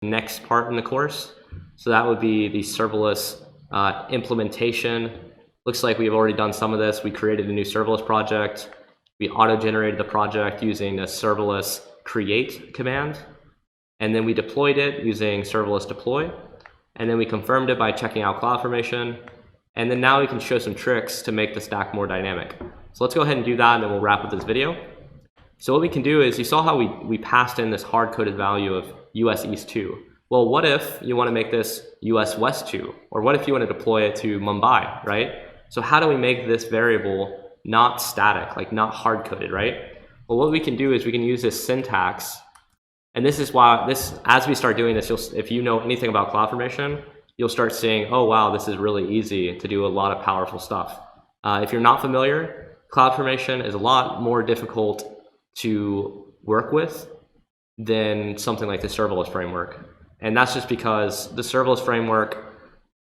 next part in the course. So that would be the serverless implementation. Looks like we've already done some of this. We created a new serverless project. We auto-generated the project using the serverless create command. And then we deployed it using serverless deploy. And then we confirmed it by checking out CloudFormation. And then now we can show some tricks to make the stack more dynamic. So let's go ahead and do that, and then we'll wrap up this video. So what we can do is, you saw how we passed in this hard-coded value of US East 2. Well, what if you want to make this US West 2? Or what if you want to deploy it to Mumbai, right? So how do we make this variable not static, like not hard-coded, right? Well, what we can do is we can use this syntax. And this is why, as we start doing this, if you know anything about CloudFormation, you'll start seeing, oh wow, this is really easy to do a lot of powerful stuff. If you're not familiar, CloudFormation is a lot more difficult to work with than something like the serverless framework. And that's just because the serverless framework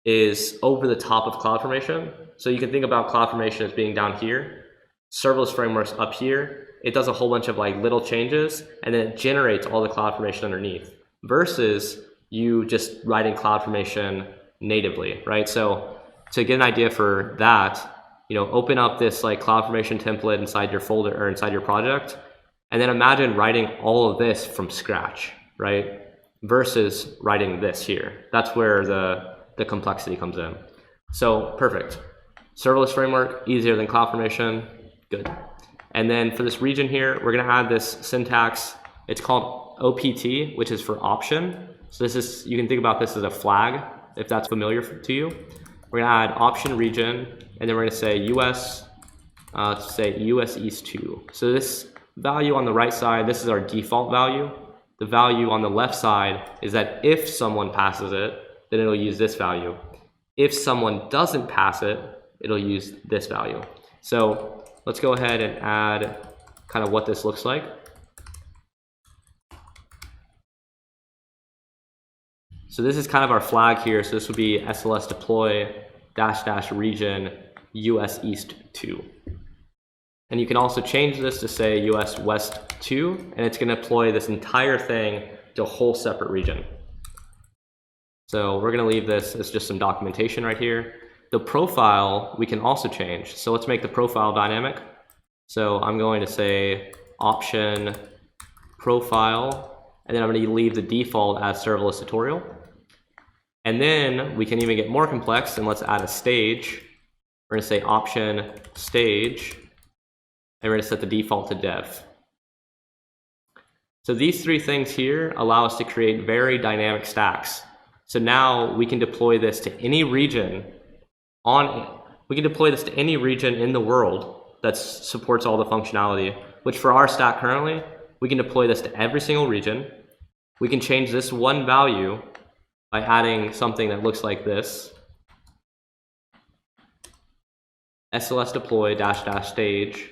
is over the top of CloudFormation. So you can think about CloudFormation as being down here, serverless framework's up here. It does a whole bunch of like little changes, and then it generates all the CloudFormation underneath, versus you just writing CloudFormation natively, right? So to get an idea for that, open up this like CloudFormation template inside your folder or inside your project, and then imagine writing all of this from scratch, right? Versus writing this here. That's where the complexity comes in. So perfect. Serverless framework, easier than CloudFormation, good. And then for this region here, we're gonna add this syntax. It's called OPT, which is for option. So this is, you can think about this as a flag, if that's familiar to you. We're gonna add option region, and then we're gonna say US, say US East 2. So this value on the right side, this is our default value. The value on the left side is that if someone passes it, then it'll use this value. If someone doesn't pass it, it'll use this value. So let's go ahead and add kind of what this looks like. So this is kind of our flag here. So this would be SLS deploy -- region US East 2. And you can also change this to say US West 2, and it's going to deploy this entire thing to a whole separate region. So we're going to leave this as just some documentation right here. The profile we can also change. So let's make the profile dynamic. So I'm going to say option profile, and then I'm going to leave the default as serverless tutorial. And then we can even get more complex, and let's add a stage. We're going to say option stage, and we're going to set the default to dev. So these three things here allow us to create very dynamic stacks. So now we can deploy this to any region in the world that supports all the functionality, which for our stack currently, we can deploy this to every single region. We can change this one value by adding something that looks like this. SLS deploy -- stage,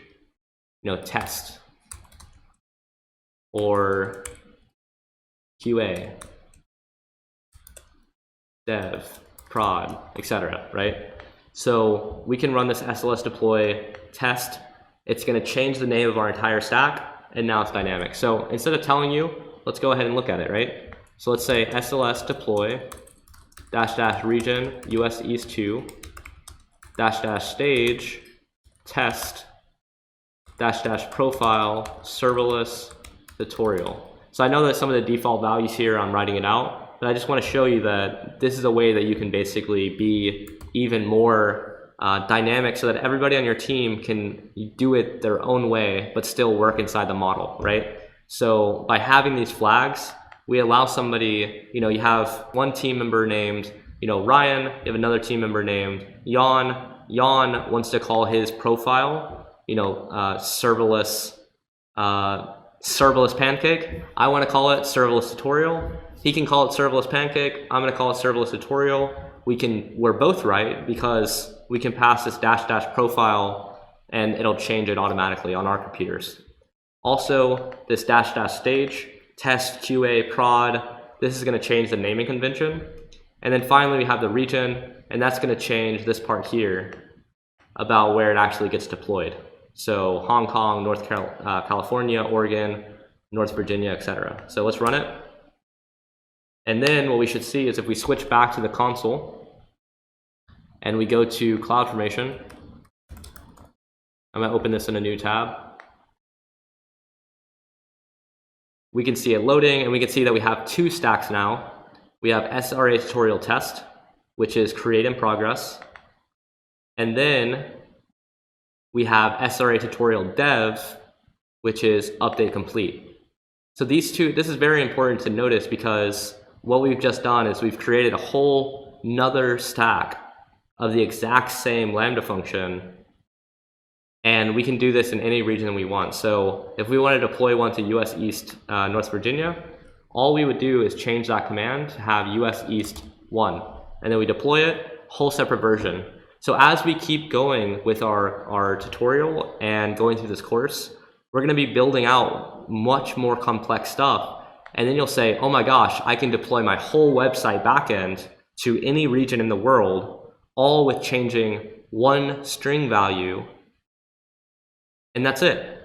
test, or QA, dev, prod, etc., right? So we can run this SLS deploy test. It's going to change the name of our entire stack, and now it's dynamic. So instead of telling you, let's go ahead and look at it, right? So let's say SLS deploy -- region US East 2 -- stage test -- profile serverless tutorial. So I know that some of the default values here, I'm writing it out, but I just want to show you that this is a way that you can basically be even more dynamic, so that everybody on your team can do it their own way, but still work inside the model, right? So by having these flags, we allow somebody, you have one team member named, Ryan, you have another team member named Jan. Jan wants to call his profile, serverless pancake. I want to call it serverless tutorial. He can call it serverless pancake. I'm going to call it serverless tutorial. We're both right, because we can pass this -- profile, and it'll change it automatically on our computers. Also, this -- stage, test, QA, prod, this is going to change the naming convention. And then finally we have the region, and that's going to change this part here about where it actually gets deployed. So Hong Kong, North California, Oregon, North Virginia, etc. So let's run it. And then what we should see is if we switch back to the console and we go to CloudFormation, I'm going to open this in a new tab. We can see it loading, and we can see that we have two stacks now. We have SRA tutorial test, which is create in progress. And then we have SRA tutorial dev, which is update complete. So these two, this is very important to notice because what we've just done is we've created a whole nother stack of the exact same Lambda function. And we can do this in any region we want. So if we want to deploy one to US East, North Virginia, all we would do is change that command to have US East 1. And then we deploy it, whole separate version. So as we keep going with our tutorial and going through this course, we're going to be building out much more complex stuff. And then you'll say, oh my gosh, I can deploy my whole website backend to any region in the world, all with changing one string value. And that's it.